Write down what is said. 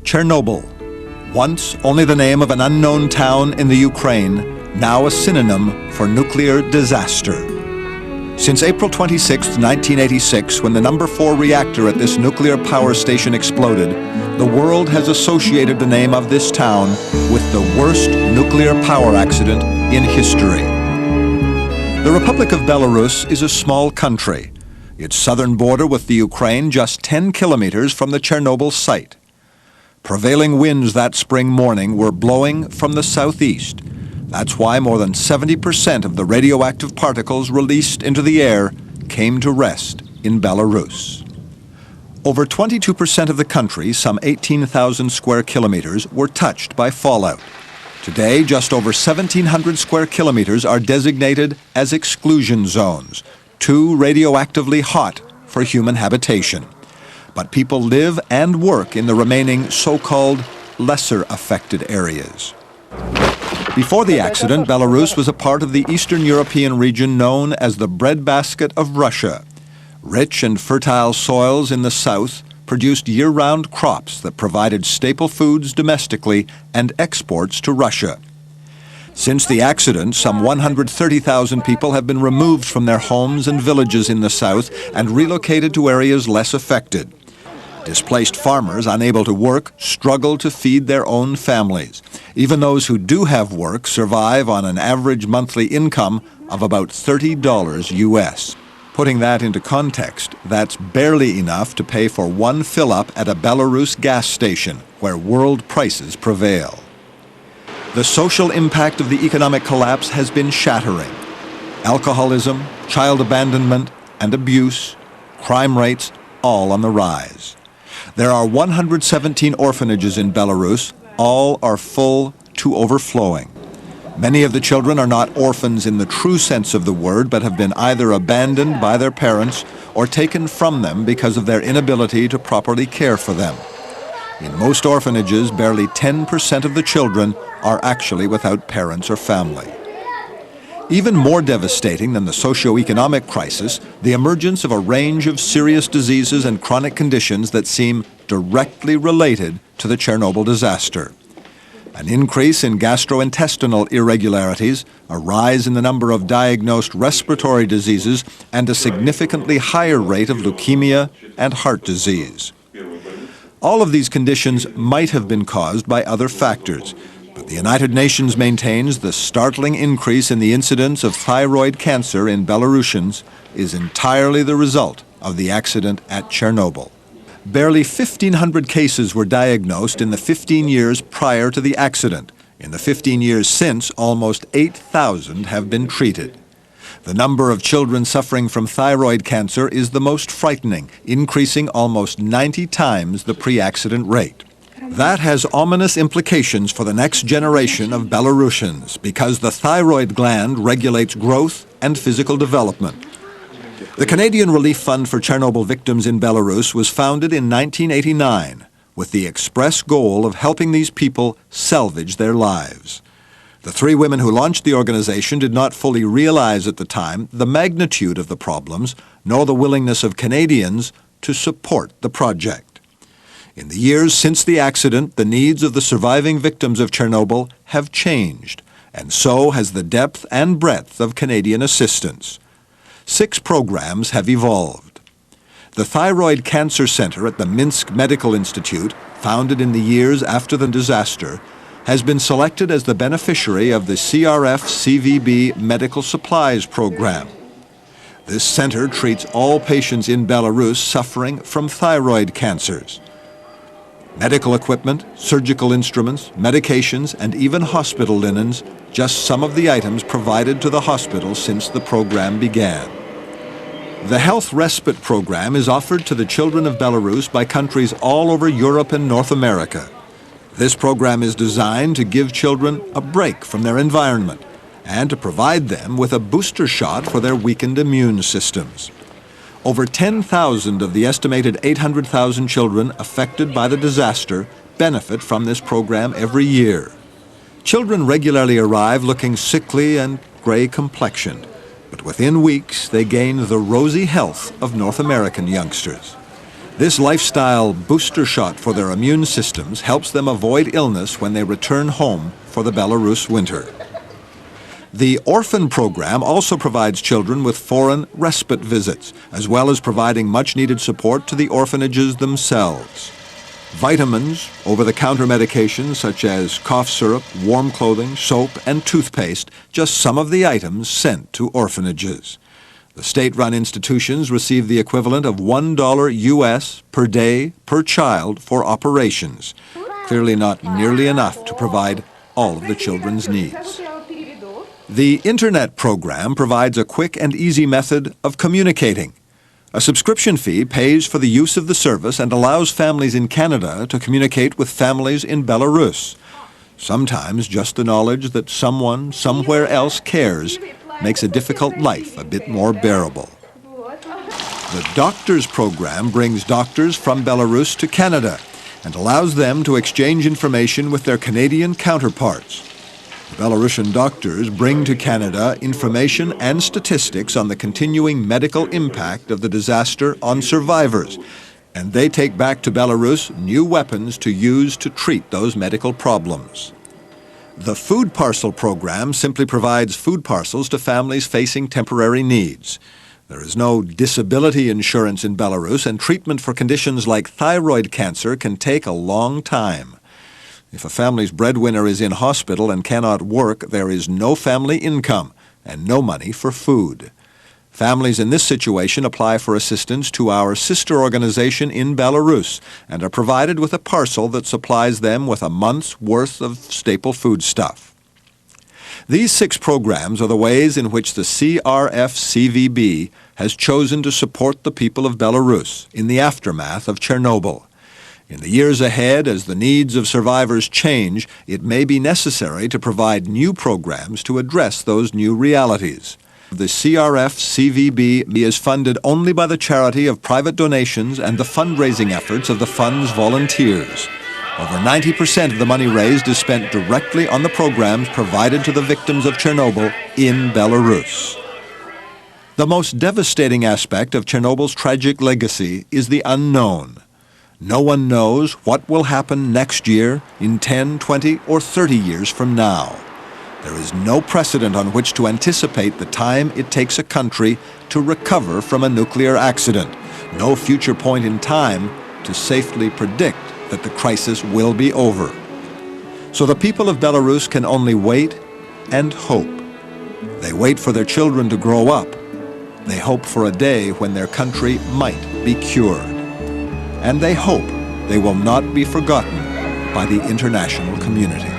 Chernobyl, once only the name of an unknown town in the Ukraine, now a synonym for nuclear disaster. Since April 26, 1986, when the number 4 reactor at this nuclear power station exploded, the world has associated the name of this town with the worst nuclear power accident in history. The Republic of Belarus is a small country. Its southern border with the Ukraine just 10 kilometers from the Chernobyl site. Prevailing winds that spring morning were blowing from the southeast. That's why more than 70% of the radioactive particles released into the air came to rest in Belarus. Over 22% of the country, some 18,000 square kilometers, were touched by fallout. Today, just over 1,700 square kilometers are designated as exclusion zones, too radioactively hot for human habitation. But people live and work in the remaining so-called lesser affected areas. Before the accident, Belarus was a part of the Eastern European region known as the breadbasket of Russia. Rich and fertile soils in the south produced year-round crops that provided staple foods domestically and exports to Russia. Since the accident, some 130,000 people have been removed from their homes and villages in the south and relocated to areas less affected. Displaced farmers, unable to work, struggle to feed their own families. Even those who do have work survive on an average monthly income of about $30 US. Putting that into context, that's barely enough to pay for one fill-up at a Belarus gas station, where world prices prevail. The social impact of the economic collapse has been shattering. Alcoholism, child abandonment, and abuse, crime rates, all on the rise. There are 117 orphanages in Belarus. All are full to overflowing. Many of the children are not orphans in the true sense of the word, but have been either abandoned by their parents or taken from them because of their inability to properly care for them. In most orphanages, barely 10% of the children are actually without parents or family. Even more devastating than the socio-economic crisis, the emergence of a range of serious diseases and chronic conditions that seem directly related to the Chernobyl disaster. An increase in gastrointestinal irregularities, a rise in the number of diagnosed respiratory diseases, and a significantly higher rate of leukemia and heart disease. All of these conditions might have been caused by other factors, but the United Nations maintains the startling increase in the incidence of thyroid cancer in Belarusians is entirely the result of the accident at Chernobyl. Barely 1,500 cases were diagnosed in the 15 years prior to the accident. In the 15 years since, almost 8,000 have been treated. The number of children suffering from thyroid cancer is the most frightening, increasing almost 90 times the pre-accident rate. That has ominous implications for the next generation of Belarusians because the thyroid gland regulates growth and physical development. The Canadian Relief Fund for Chernobyl victims in Belarus was founded in 1989 with the express goal of helping these people salvage their lives. The 3 women who launched the organization did not fully realize at the time the magnitude of the problems, nor the willingness of Canadians to support the project. In the years since the accident, the needs of the surviving victims of Chernobyl have changed, and so has the depth and breadth of Canadian assistance. 6 programs have evolved. The Thyroid Cancer Center at the Minsk Medical Institute, founded in the years after the disaster, has been selected as the beneficiary of the CRF-CVB Medical Supplies Program. This center treats all patients in Belarus suffering from thyroid cancers. Medical equipment, surgical instruments, medications, and even hospital linens, just some of the items provided to the hospital since the program began. The Health Respite Program is offered to the children of Belarus by countries all over Europe and North America. This program is designed to give children a break from their environment and to provide them with a booster shot for their weakened immune systems. Over 10,000 of the estimated 800,000 children affected by the disaster benefit from this program every year. Children regularly arrive looking sickly and gray-complexioned, but within weeks they gain the rosy health of North American youngsters. This lifestyle booster shot for their immune systems helps them avoid illness when they return home for the Belarus winter. The orphan program also provides children with foreign respite visits, as well as providing much-needed support to the orphanages themselves. Vitamins, over-the-counter medications such as cough syrup, warm clothing, soap, and toothpaste, just some of the items sent to orphanages. The state-run institutions receive the equivalent of $1 US per day per child for operations, clearly not nearly enough to provide all of the children's needs. The Internet program provides a quick and easy method of communicating. A subscription fee pays for the use of the service and allows families in Canada to communicate with families in Belarus. Sometimes just the knowledge that someone somewhere else cares makes a difficult life a bit more bearable. The Doctors program brings doctors from Belarus to Canada and allows them to exchange information with their Canadian counterparts. The Belarusian doctors bring to Canada information and statistics on the continuing medical impact of the disaster on survivors, and they take back to Belarus new weapons to use to treat those medical problems. The Food Parcel program simply provides food parcels to families facing temporary needs. There is no disability insurance in Belarus, and treatment for conditions like thyroid cancer can take a long time. If a family's breadwinner is in hospital and cannot work, there is no family income and no money for food. Families in this situation apply for assistance to our sister organization in Belarus and are provided with a parcel that supplies them with a month's worth of staple foodstuff. These 6 programs are the ways in which the CRF-CVB has chosen to support the people of Belarus in the aftermath of Chernobyl. In the years ahead, as the needs of survivors change, it may be necessary to provide new programs to address those new realities. The CRF-CVB is funded only by the charity of private donations and the fundraising efforts of the Fund's volunteers. Over 90% of the money raised is spent directly on the programs provided to the victims of Chernobyl in Belarus. The most devastating aspect of Chernobyl's tragic legacy is the unknown. No one knows what will happen next year, in 10, 20, or 30 years from now. There is no precedent on which to anticipate the time it takes a country to recover from a nuclear accident, no future point in time to safely predict that the crisis will be over. So the people of Belarus can only wait and hope. They wait for their children to grow up. They hope for a day when their country might be cured. And they hope they will not be forgotten by the international community.